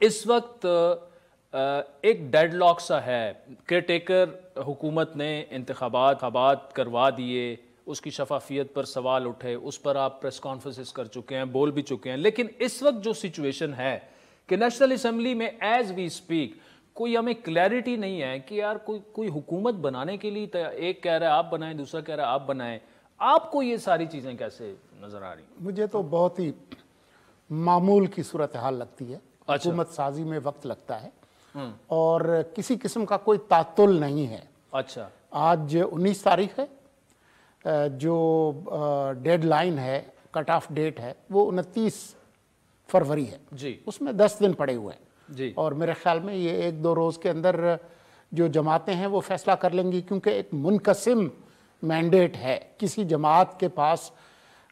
اس وقت ایک dead lock سا ہے، کیئر ٹیکر حکومت نے انتخابات کروا دیے، اس کی شفافیت پر سوال اٹھے، اس پر آپ پریس کانفرنسز کر چکے ہیں، بول بھی چکے ہیں، لیکن اس وقت جو سچویشن ہے کہ نیشنل اسمبلی میں ایز وی اسپیک کوئی ہمیں کلیئرٹی نہیں ہے کہ یار کوئی حکومت بنانے کے لیے ایک کہہ رہا ہے آپ بنائیں، دوسرا کہہ رہا ہے آپ بنائیں. آپ کو یہ ساری چیزیں کیسے نظر آ رہی ہیں؟ مجھے تو بہت ہی معمول کی صورتحال لگتی ہے. حکومت سازی میں وقت لگتا ہے اور کسی قسم کا کوئی تعطل نہیں ہے. اچھا، آج 19 تاریخ ہے، جو ڈیڈ لائن ہے، کٹ آف ڈیٹ ہے، وہ 29 فروری ہے. جی اس میں 10 دن پڑے ہوئے ہیں جی، اور میرے خیال میں یہ 1-2 روز کے اندر جو جماعتیں ہیں وہ فیصلہ کر لیں گی، کیونکہ ایک منقسم مینڈیٹ ہے. کسی جماعت کے پاس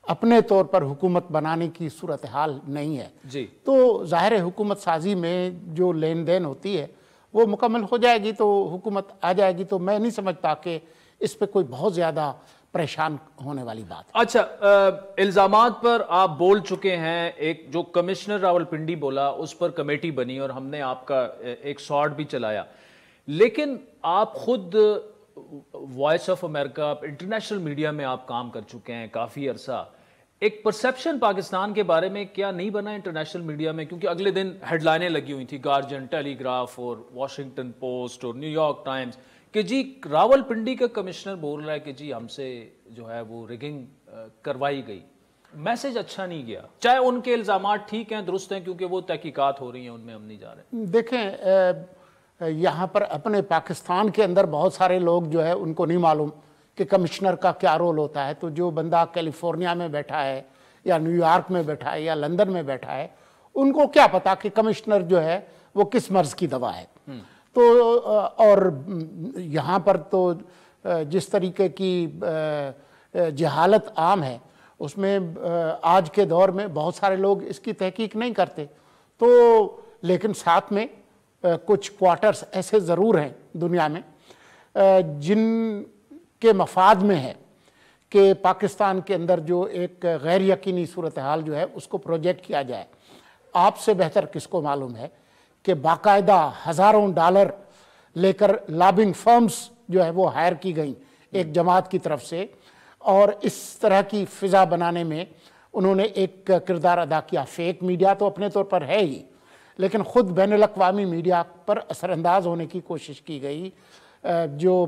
اپنے طور پر حکومت بنانے کی صورتحال نہیں ہے. جی تو ظاہر حکومت سازی میں جو لین دین ہوتی ہے وہ مکمل ہو جائے گی تو حکومت آ جائے گی. تو میں نہیں سمجھتا کہ اس پہ کوئی بہت زیادہ پریشان ہونے والی بات ہے. اچھا، الزامات پر آپ بول چکے ہیں. ایک جو کمشنر راولپنڈی بولا اس پر کمیٹی بنی اور ہم نے آپ کا ایک شارٹ بھی چلایا، لیکن آپ خود voice of America international media میں آپ کام کر چکے ہیں کافی عرصہ. ایک پرسیپشن پاکستان کے بارے میں کیا نہیں بنا انٹرنیشنل میڈیا میں؟ کیونکہ اگلے دن ہیڈ لائنیں لگی ہوئی تھی، گارجین، ٹیلی گراف اور واشنگٹن پوسٹ اور نیو یارک ٹائمز، کہ جی راولپنڈی کا کمشنر بول رہا ہے کہ جی ہم سے جو ہے وہ ریگنگ کروائی گئی. میسج اچھا نہیں گیا، چاہے ان کے الزامات ٹھیک ہیں، درست ہیں، کیونکہ وہ تحقیقات ہو رہی ہیں، ان میں ہم نہیں جا رہے. دیکھیں، یہاں پر اپنے پاکستان کے اندر بہت سارے لوگ جو ہے ان کو نہیں معلوم کہ کمشنر کا کیا رول ہوتا ہے. تو جو بندہ کیلیفورنیا میں بیٹھا ہے یا نیو یارک میں بیٹھا ہے یا لندن میں بیٹھا ہے، ان کو کیا پتا کہ کمشنر جو ہے وہ کس مرض کی دوا ہے. تو اور یہاں پر تو جس طریقے کی جہالت عام ہے، اس میں آج کے دور میں بہت سارے لوگ اس کی تحقیق نہیں کرتے. تو لیکن ساتھ میں کچھ کوارٹرز ایسے ضرور ہیں دنیا میں جن کے مفاد میں ہے کہ پاکستان کے اندر جو ایک غیر یقینی صورتحال جو ہے اس کو پروجیکٹ کیا جائے. آپ سے بہتر کس کو معلوم ہے کہ باقاعدہ ہزاروں ڈالر لے کر لابنگ فرمز جو ہے وہ ہائر کی گئیں ایک جماعت کی طرف سے، اور اس طرح کی فضا بنانے میں انہوں نے ایک کردار ادا کیا. فیک میڈیا تو اپنے طور پر ہے ہی، لیکن خود بین الاقوامی میڈیا پر اثر انداز ہونے کی کوشش کی گئی. جو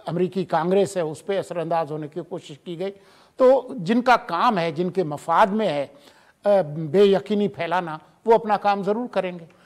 امریکی کانگریس ہے اس پہ اثر انداز ہونے کی کوشش کی گئی. تو جن کا کام ہے، جن کے مفاد میں ہے بے یقینی پھیلانا، وہ اپنا کام ضرور کریں گے.